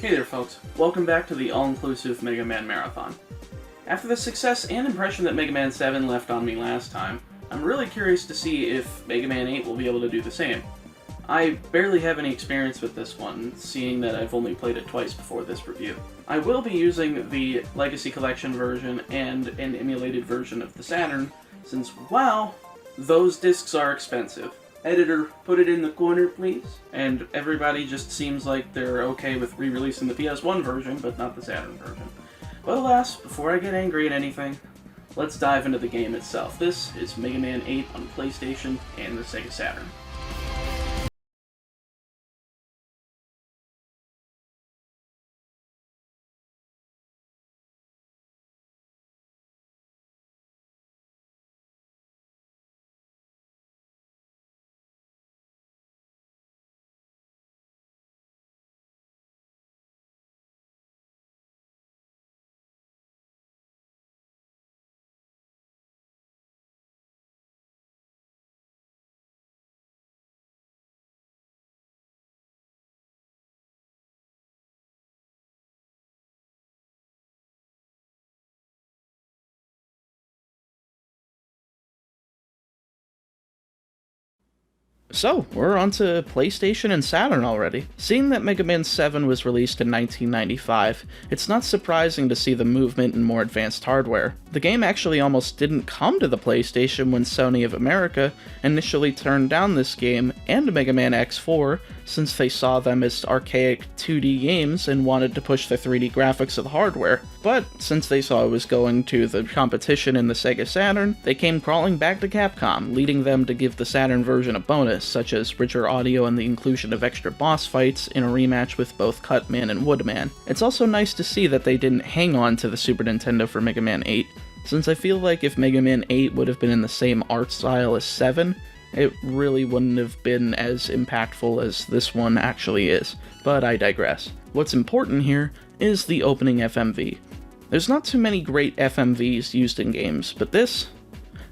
Hey there folks, welcome back to the all-inclusive Mega Man Marathon. After the success and impression that Mega Man 7 left on me last time, I'm really curious to see if Mega Man 8 will be able to do the same. I barely have any experience with this one, seeing that I've only played it twice before this review. I will be using the Legacy Collection version and an emulated version of the Saturn, since, wow, those discs are expensive. Editor, put it in the corner, please. And everybody just seems like they're okay with re-releasing the PS1 version, but not the Saturn version. But alas, before I get angry at anything, let's dive into the game itself. This is Mega Man 8 on PlayStation and the Sega Saturn. So, we're onto PlayStation and Saturn already. Seeing that Mega Man 7 was released in 1995, it's not surprising to see the movement in more advanced hardware. The game actually almost didn't come to the PlayStation when Sony of America initially turned down this game and Mega Man X4, since they saw them as archaic 2D games and wanted to push the 3D graphics of the hardware. But since they saw it was going to the competition in the Sega Saturn, they came crawling back to Capcom, leading them to give the Saturn version a bonus, such as richer audio and the inclusion of extra boss fights in a rematch with both Cutman and Woodman. It's also nice to see that they didn't hang on to the Super Nintendo for Mega Man 8, since I feel like if Mega Man 8 would have been in the same art style as 7, it really wouldn't have been as impactful as this one actually is, but I digress. What's important here is the opening FMV. There's not too many great FMVs used in games, but this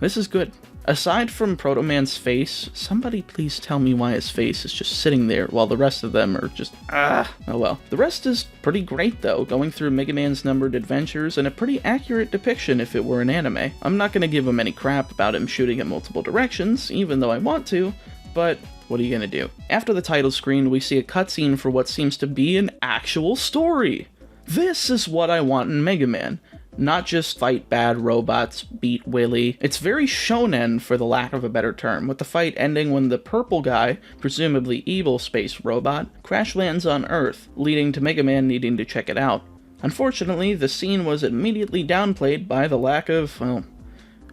is good. Aside from Proto Man's face, somebody please tell me why his face is just sitting there while the rest of them are just oh well. The rest is pretty great though, going through Mega Man's numbered adventures and a pretty accurate depiction if it were an anime. I'm not gonna give him any crap about him shooting in multiple directions, even though I want to, but what are you gonna do? After the title screen, we see a cutscene for what seems to be an actual story. This is what I want in Mega Man. Not just fight bad robots, beat Willy. It's very shonen, for the lack of a better term, with the fight ending when the purple guy, presumably evil space robot, crash lands on Earth, leading to Mega Man needing to check it out. Unfortunately, the scene was immediately downplayed by the lack of, well,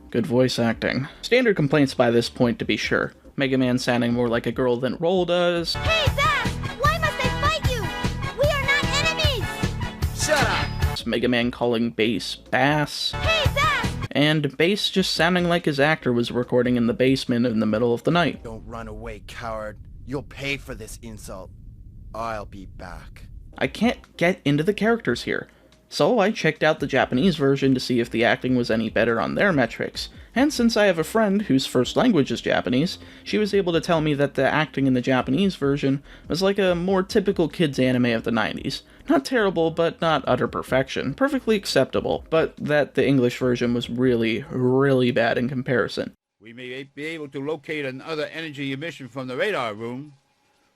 good voice acting. Standard complaints by this point, to be sure. Mega Man sounding more like a girl than Roll does. Hey, Zach! Why must I fight you? We are not enemies! Shut up! Mega Man calling Bass Bass. Hey, Zach! And Bass just sounding like his actor was recording in the basement in the middle of the night. Don't run away, coward. You'll pay for this insult. I'll be back. I can't get into the characters here, so I checked out the Japanese version to see if the acting was any better on their metrics, and since I have a friend whose first language is Japanese, she was able to tell me that the acting in the Japanese version was like a more typical kids anime of the 90s. Not terrible, but not utter perfection. Perfectly acceptable, but that the English version was really, really bad in comparison. We may be able to locate another energy emission from the radar room.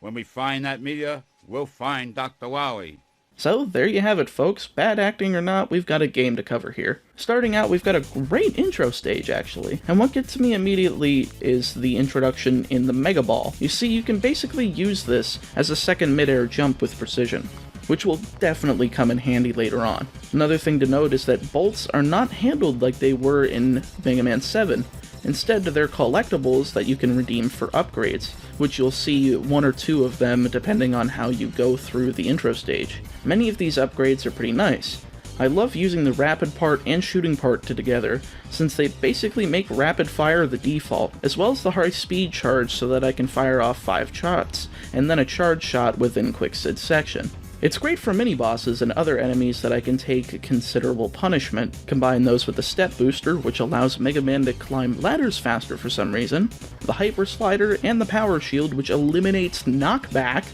When we find that meteor, we'll find Dr. Wally. So, there you have it, folks. Bad acting or not, we've got a game to cover here. Starting out, we've got a great intro stage, actually. And what gets me immediately is the introduction in the Mega Ball. You see, you can basically use this as a second mid-air jump with precision, which will definitely come in handy later on. Another thing to note is that bolts are not handled like they were in Mega Man 7. Instead, they're collectibles that you can redeem for upgrades, which you'll see one or two of them depending on how you go through the intro stage. Many of these upgrades are pretty nice. I love using the rapid part and shooting part together, since they basically make rapid fire the default, as well as the high speed charge so that I can fire off 5 shots, and then a charge shot within quick section. It's great for mini-bosses and other enemies that I can take considerable punishment, combine those with the step booster, which allows Mega Man to climb ladders faster for some reason, the hyper slider, and the power shield, which eliminates knockback,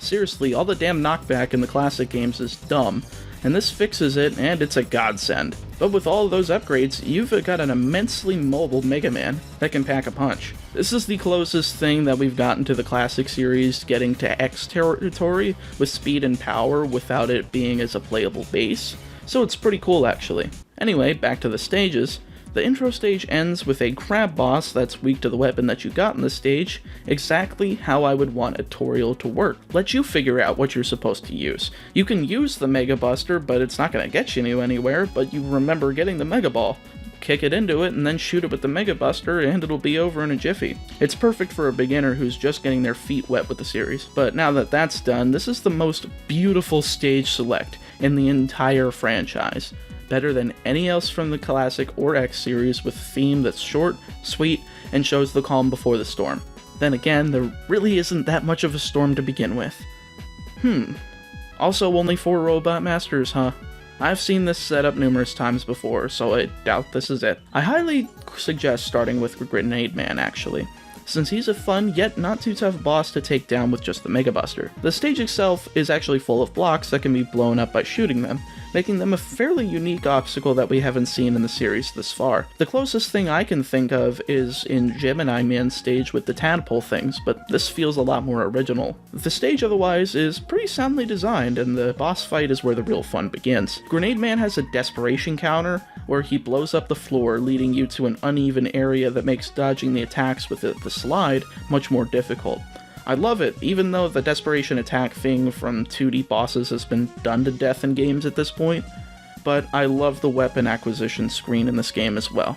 Seriously, all the damn knockback in the classic games is dumb, and this fixes it, and it's a godsend. But with all of those upgrades, you've got an immensely mobile Mega Man that can pack a punch. This is the closest thing that we've gotten to the classic series getting to X territory with speed and power without it being as a playable base, so it's pretty cool actually. Anyway, back to the stages. The intro stage ends with a crab boss that's weak to the weapon that you got in the stage, exactly how I would want a tutorial to work. Let you figure out what you're supposed to use. You can use the Mega Buster, but it's not going to get you anywhere, but you remember getting the Mega Ball. Kick it into it and then shoot it with the Mega Buster and it'll be over in a jiffy. It's perfect for a beginner who's just getting their feet wet with the series. But now that that's done, this is the most beautiful stage select in the entire franchise. Better than any else from the classic or X series, with a theme that's short, sweet, and shows the calm before the storm. Then again, there really isn't that much of a storm to begin with. Also only 4 Robot Masters, huh? I've seen this setup numerous times before, so I doubt this is it. I highly suggest starting with Grenade Man, actually, since he's a fun yet not too tough boss to take down with just the Mega Buster. The stage itself is actually full of blocks that can be blown up by shooting them, making them a fairly unique obstacle that we haven't seen in the series thus far. The closest thing I can think of is in Gemini Man's stage with the tadpole things, but this feels a lot more original. The stage otherwise is pretty soundly designed, and the boss fight is where the real fun begins. Grenade Man has a desperation counter, where he blows up the floor, leading you to an uneven area that makes dodging the attacks with the slide much more difficult. I love it, even though the desperation attack thing from 2D bosses has been done to death in games at this point, but I love the weapon acquisition screen in this game as well.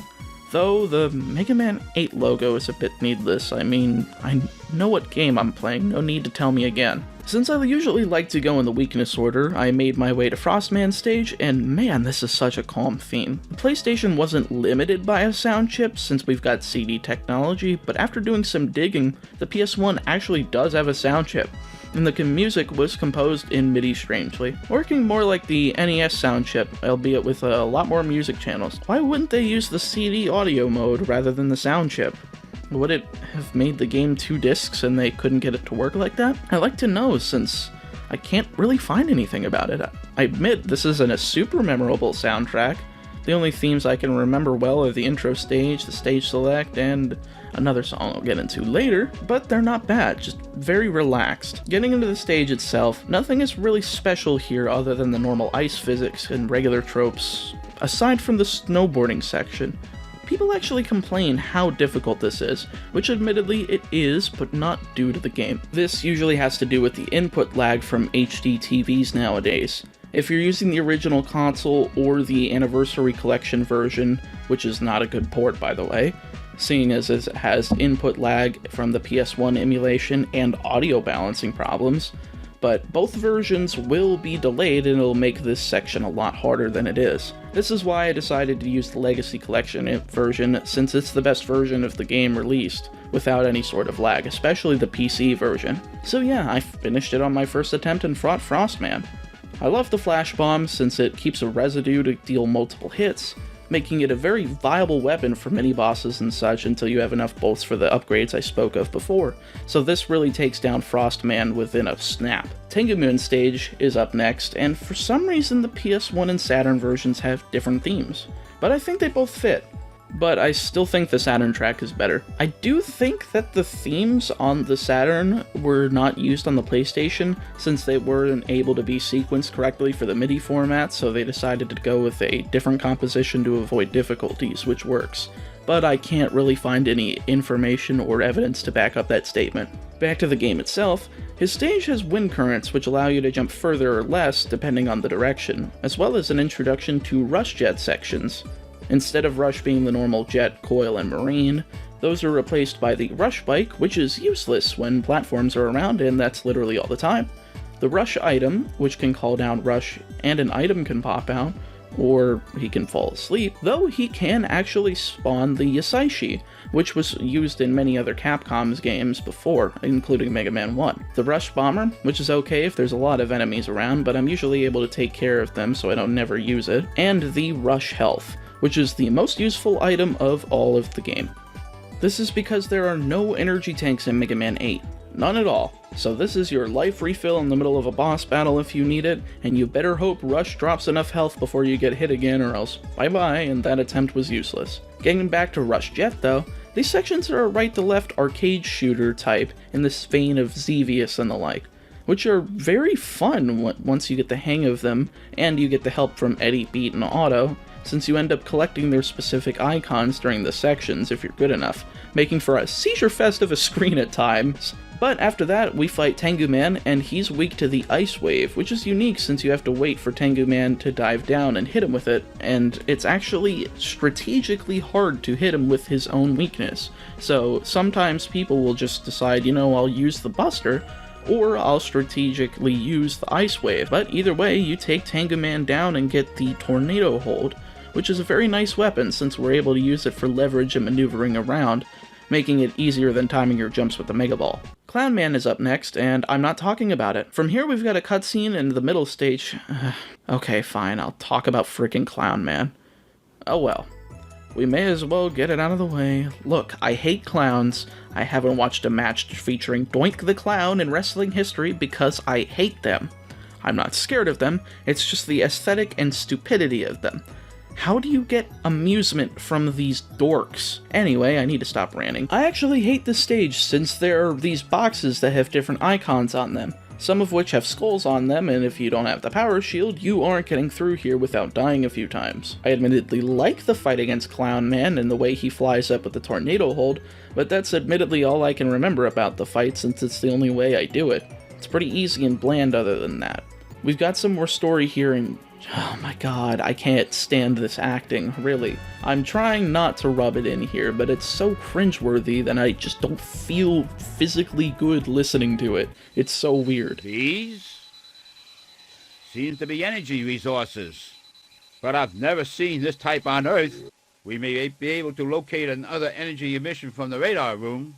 Though the Mega Man 8 logo is a bit needless. I mean, I know what game I'm playing, no need to tell me again. Since I usually like to go in the weakness order, I made my way to Frostman's stage, and man, this is such a calm theme. The PlayStation wasn't limited by a sound chip since we've got CD technology, but after doing some digging, the PS1 actually does have a sound chip, and the music was composed in MIDI strangely, working more like the NES sound chip, albeit with a lot more music channels. Why wouldn't they use the CD audio mode rather than the sound chip? Would it have made the game 2 discs and they couldn't get it to work like that? I'd like to know, since I can't really find anything about it. I admit this isn't a super memorable soundtrack. The only themes I can remember well are the intro stage, the stage select, and another song I'll get into later, but they're not bad, just very relaxed. Getting into the stage itself, nothing is really special here other than the normal ice physics and regular tropes, aside from the snowboarding section. People actually complain how difficult this is, which admittedly it is, but not due to the game. This usually has to do with the input lag from HD TVs nowadays. If you're using the original console or the Anniversary Collection version, which is not a good port by the way, seeing as it has input lag from the PS1 emulation and audio balancing problems, but both versions will be delayed and it'll make this section a lot harder than it is. This is why I decided to use the Legacy Collection version, since it's the best version of the game released, without any sort of lag, especially the PC version. So yeah, I finished it on my first attempt and fought Frostman. I love the Flash Bomb since it keeps a residue to deal multiple hits, making it a very viable weapon for mini bosses and such until you have enough bolts for the upgrades I spoke of before, so this really takes down Frostman within a snap. Tengu Moon stage is up next, and for some reason the PS1 and Saturn versions have different themes, but I think they both fit. But I still think the Saturn track is better. I do think that the themes on the Saturn were not used on the PlayStation, since they weren't able to be sequenced correctly for the MIDI format, so they decided to go with a different composition to avoid difficulties, which works. But I can't really find any information or evidence to back up that statement. Back to the game itself, his stage has wind currents which allow you to jump further or less depending on the direction, as well as an introduction to rush jet sections. Instead of Rush being the normal jet, coil, and marine, those are replaced by the Rush bike, which is useless when platforms are around, and that's literally all the time. The Rush item, which can call down Rush, and an item can pop out, or he can fall asleep, though he can actually spawn the Yasaishi, which was used in many other Capcom's games before, including Mega Man 1. The Rush Bomber, which is okay if there's a lot of enemies around, but I'm usually able to take care of them so I don't never use it, and the Rush Health, which is the most useful item of all of the game. This is because there are no energy tanks in Mega Man 8. None at all. So this is your life refill in the middle of a boss battle if you need it, and you better hope Rush drops enough health before you get hit again, or else bye-bye, and that attempt was useless. Getting back to Rush Jet though, these sections are a right-to-left arcade shooter type in this vein of Xevious and the like, which are very fun once you get the hang of them, and you get the help from Eddie, Beat, and Otto, since you end up collecting their specific icons during the sections if you're good enough, making for a seizure fest of a screen at times. But after that, we fight Tengu Man, and he's weak to the Ice Wave, which is unique since you have to wait for Tengu Man to dive down and hit him with it, and it's actually strategically hard to hit him with his own weakness. So sometimes people will just decide, you know, I'll use the Buster, or I'll strategically use the Ice Wave. But either way, you take Tengu Man down and get the Tornado Hold, which is a very nice weapon since we're able to use it for leverage and maneuvering around, making it easier than timing your jumps with the Mega Ball. Clown Man is up next, and I'm not talking about it. From here we've got a cutscene in the middle stage. Okay, fine, I'll talk about frickin' Clown Man. Oh well. We may as well get it out of the way. Look, I hate clowns. I haven't watched a match featuring Doink the Clown in wrestling history because I hate them. I'm not scared of them, it's just the aesthetic and stupidity of them. How do you get amusement from these dorks? Anyway, I need to stop ranting. I actually hate this stage since there are these boxes that have different icons on them, some of which have skulls on them, and if you don't have the power shield, you aren't getting through here without dying a few times. I admittedly like the fight against Clown Man and the way he flies up with the Tornado Hold, but that's admittedly all I can remember about the fight since it's the only way I do it. It's pretty easy and bland other than that. We've got some more story here, and oh my god, I can't stand this acting, really. I'm trying not to rub it in here, but it's so cringeworthy that I just don't feel physically good listening to it. It's so weird. These seem to be energy resources, but I've never seen this type on Earth. We may be able to locate another energy emission from the radar room.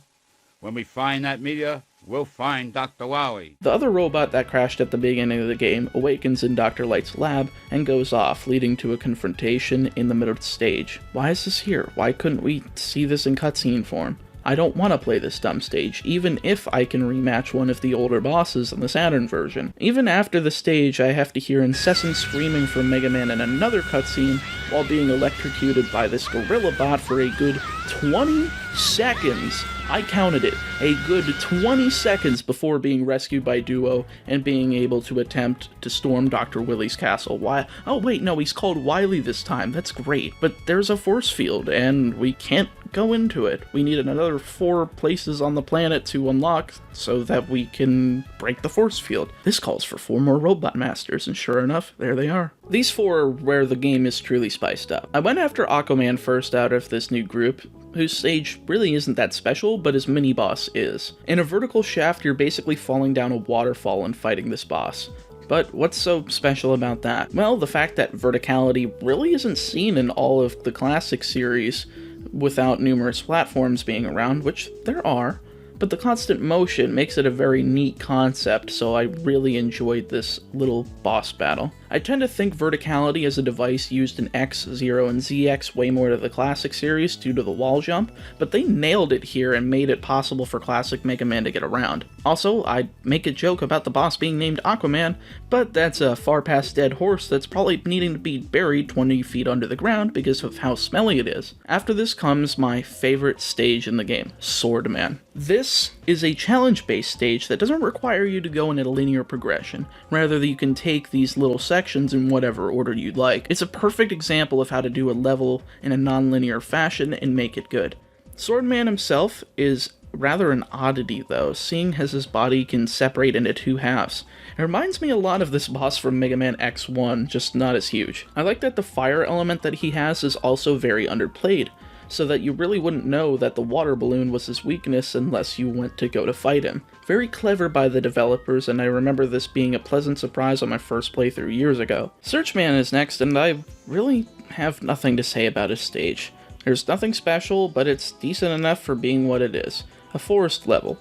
When we find that meteor, we'll find Dr. Wily. The other robot that crashed at the beginning of the game awakens in Dr. Light's lab and goes off, leading to a confrontation in the middle of the stage. Why is this here? Why couldn't we see this in cutscene form? I don't want to play this dumb stage, even if I can rematch one of the older bosses in the Saturn version. Even after the stage, I have to hear incessant screaming from Mega Man in another cutscene while being electrocuted by this gorilla bot for a good 20 seconds. I counted it. A good 20 seconds before being rescued by Duo and being able to attempt to storm Dr. Wily's castle. Why? Oh wait, no, he's called Wily this time. That's great. But there's a force field, and we can't go into it. We need another 4 places on the planet to unlock so that we can break the force field. This calls for 4 more Robot Masters, and sure enough, there they are. These 4 are where the game is truly spiced up. I went after Aquaman first out of this new group, whose stage really isn't that special, but his mini-boss is. In a vertical shaft, you're basically falling down a waterfall and fighting this boss. But what's so special about that? Well, the fact that verticality really isn't seen in all of the classic series without numerous platforms being around, which there are. But the constant motion makes it a very neat concept, so I really enjoyed this little boss battle. I tend to think verticality as a device used in X, Zero, and ZX way more to the classic series due to the wall jump, but they nailed it here and made it possible for classic Mega Man to get around. Also, I'd make a joke about the boss being named Aquaman, but that's a far past dead horse that's probably needing to be buried 20 feet under the ground because of how smelly it is. After this comes my favorite stage in the game, Sword Man. This is a challenge-based stage that doesn't require you to go in a linear progression. Rather, you can take these little sections in whatever order you'd like. It's a perfect example of how to do a level in a non-linear fashion and make it good. Swordman himself is rather an oddity though, seeing as his body can separate into 2 halves. It reminds me a lot of this boss from Mega Man X1, just not as huge. I like that the fire element that he has is also very underplayed, so that you really wouldn't know that the water balloon was his weakness unless you went to go to fight him. Very clever by the developers, and I remember this being a pleasant surprise on my first playthrough years ago. Searchman is next, and I really have nothing to say about his stage. There's nothing special, but it's decent enough for being what it is. A forest level.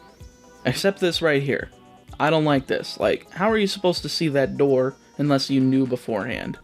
Except this right here. I don't like this. Like, how are you supposed to see that door unless you knew beforehand?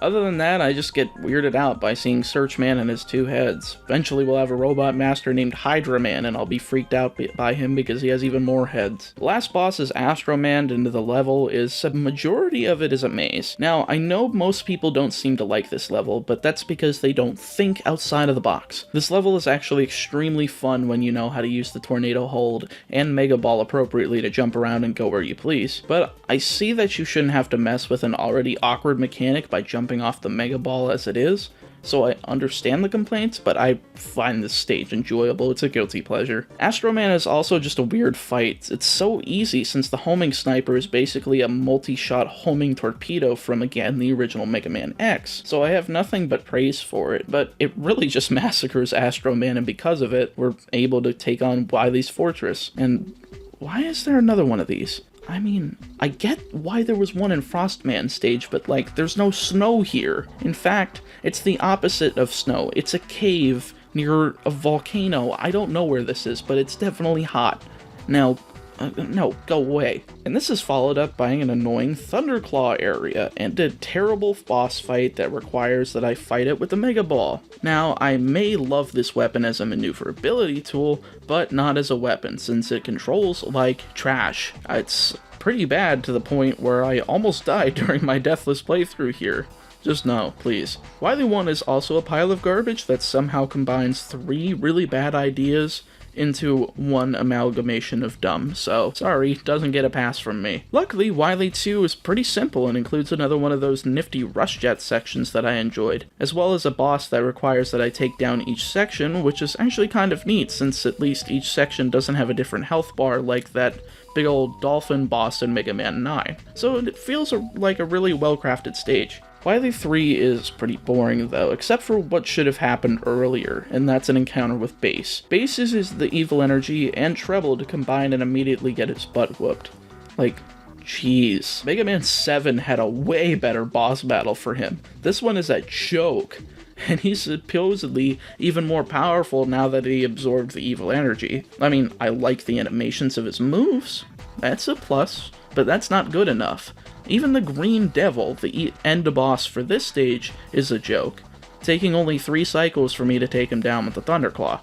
Other than that, I just get weirded out by seeing Searchman and his 2 heads. Eventually we'll have a robot master named Hydra Man, and I'll be freaked out by him because he has even more heads. The last boss is Astro Man, and the level is, a majority of it is a maze. Now, I know most people don't seem to like this level, but that's because they don't think outside of the box. This level is actually extremely fun when you know how to use the Tornado Hold and Mega Ball appropriately to jump around and go where you please. But I see that you shouldn't have to mess with an already awkward mechanic by jumping off the Mega Ball as it is, so I understand the complaints, but I find this stage enjoyable. It's a guilty pleasure. Astro Man is also just a weird fight. It's so easy since the homing sniper is basically a multi-shot homing torpedo from, again, the original Mega Man X, so I have nothing but praise for it, but it really just massacres Astro Man, and because of it, we're able to take on Wily's Fortress. And why is there another one of these? I mean, I get why there was one in Frostman stage, but like, there's no snow here. In fact, it's the opposite of snow. It's a cave near a volcano. I don't know where this is, but it's definitely hot. Now, no, go away. And this is followed up by an annoying Thunderclaw area, and a terrible boss fight that requires that I fight it with the Mega Ball. Now, I may love this weapon as a maneuverability tool, but not as a weapon, since it controls like trash. It's pretty bad to the point where I almost died during my deathless playthrough here. Just no, please. Wily 1 is also a pile of garbage that somehow combines 3 really bad ideas into one amalgamation of dumb, so sorry, doesn't get a pass from me. Luckily, Wily 2 is pretty simple and includes another one of those nifty rush jet sections that I enjoyed, as well as a boss that requires that I take down each section, which is actually kind of neat since at least each section doesn't have a different health bar like that big old dolphin boss in Mega Man 9. So it feels like a really well-crafted stage. Wily 3 is pretty boring though, except for what should have happened earlier, and that's an encounter with Bass. Bass uses the evil energy and treble to combine and immediately get its butt whooped. Like, jeez. Mega Man 7 had a way better boss battle for him. This one is a joke, and he's supposedly even more powerful now that he absorbed the evil energy. I mean, I like the animations of his moves, that's a plus, but that's not good enough. Even the Green Devil, the end boss for this stage, is a joke, taking only 3 cycles for me to take him down with the Thunderclaw.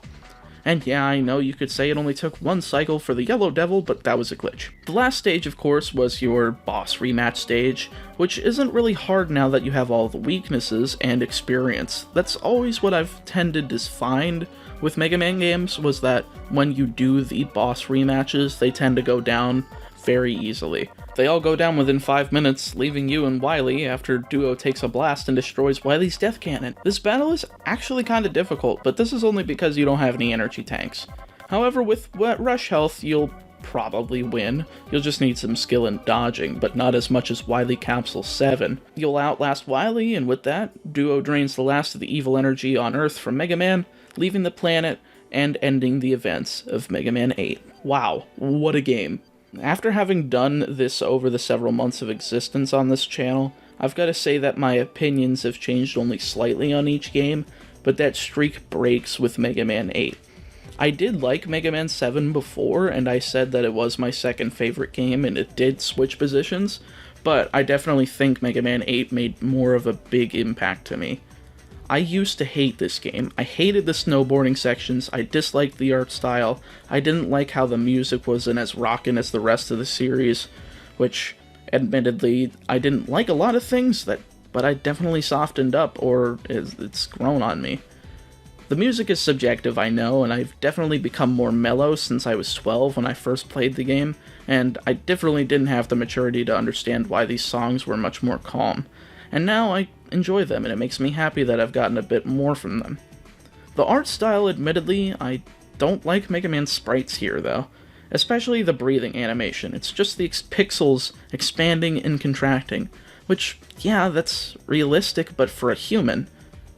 And yeah, I know you could say it only took 1 cycle for the Yellow Devil, but that was a glitch. The last stage, of course, was your boss rematch stage, which isn't really hard now that you have all the weaknesses and experience. That's always what I've tended to find with Mega Man games, was that when you do the boss rematches, they tend to go down very easily. They all go down within 5 minutes, leaving you and Wily after Duo takes a blast and destroys Wily's death cannon. This battle is actually kinda difficult, but this is only because you don't have any energy tanks. However, with rush health, you'll probably win. You'll just need some skill in dodging, but not as much as Wily Capsule 7. You'll outlast Wily, and with that, Duo drains the last of the evil energy on Earth from Mega Man, leaving the planet and ending the events of Mega Man 8. Wow, what a game. After having done this over the several months of existence on this channel, I've got to say that my opinions have changed only slightly on each game, but that streak breaks with Mega Man 8. I did like Mega Man 7 before, and I said that it was my second favorite game, and it did switch positions, but I definitely think Mega Man 8 made more of a big impact to me. I used to hate this game. I hated the snowboarding sections, I disliked the art style, I didn't like how the music wasn't as rockin' as the rest of the series, which, admittedly, I didn't like a lot of things, but I definitely softened up, or it's grown on me. The music is subjective, I know, and I've definitely become more mellow since I was 12 when I first played the game, and I definitely didn't have the maturity to understand why these songs were much more calm. And now I enjoy them, and it makes me happy that I've gotten a bit more from them. The art style, admittedly, I don't like Mega Man sprites here, though. Especially the breathing animation. It's just the pixels expanding and contracting. Which, yeah, that's realistic, but for a human.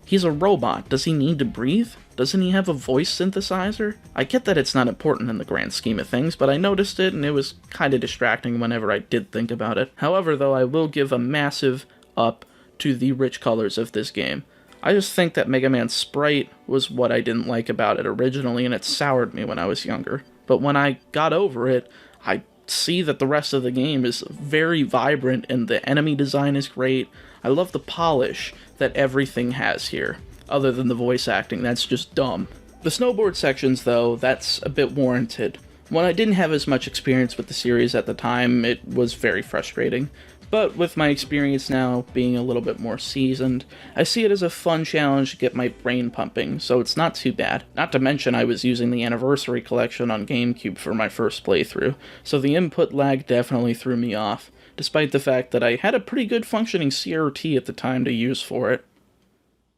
He's a robot. Does he need to breathe? Doesn't he have a voice synthesizer? I get that it's not important in the grand scheme of things, but I noticed it, and it was kinda distracting whenever I did think about it. However, though, I will give a massive up to the rich colors of this game. I just think that Mega Man Sprite was what I didn't like about it originally, and it soured me when I was younger. But when I got over it, I see that the rest of the game is very vibrant and the enemy design is great. I love the polish that everything has here, other than the voice acting. That's just dumb. The snowboard sections, though, that's a bit warranted. When I didn't have as much experience with the series at the time, it was very frustrating. But with my experience now being a little bit more seasoned, I see it as a fun challenge to get my brain pumping, so it's not too bad. Not to mention I was using the Anniversary Collection on GameCube for my first playthrough, so the input lag definitely threw me off, despite the fact that I had a pretty good functioning CRT at the time to use for it.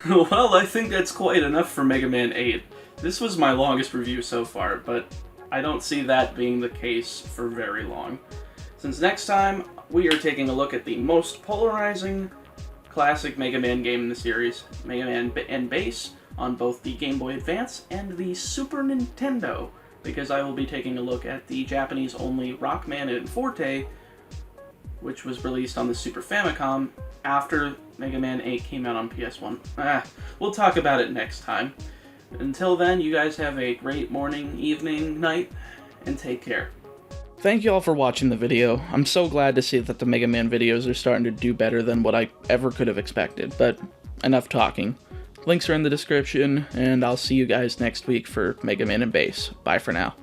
Well, I think that's quite enough for Mega Man 8. This was my longest review so far, but I don't see that being the case for very long. Since next time, we are taking a look at the most polarizing classic Mega Man game in the series, Mega Man and Bass, on both the Game Boy Advance and the Super Nintendo, because I will be taking a look at the Japanese-only Rockman and Forte, which was released on the Super Famicom after Mega Man 8 came out on PS1. We'll talk about it next time. Until then, you guys have a great morning, evening, night, and take care. Thank you all for watching the video. I'm so glad to see that the Mega Man videos are starting to do better than what I ever could have expected, but enough talking. Links are in the description, and I'll see you guys next week for Mega Man and Bass. Bye for now.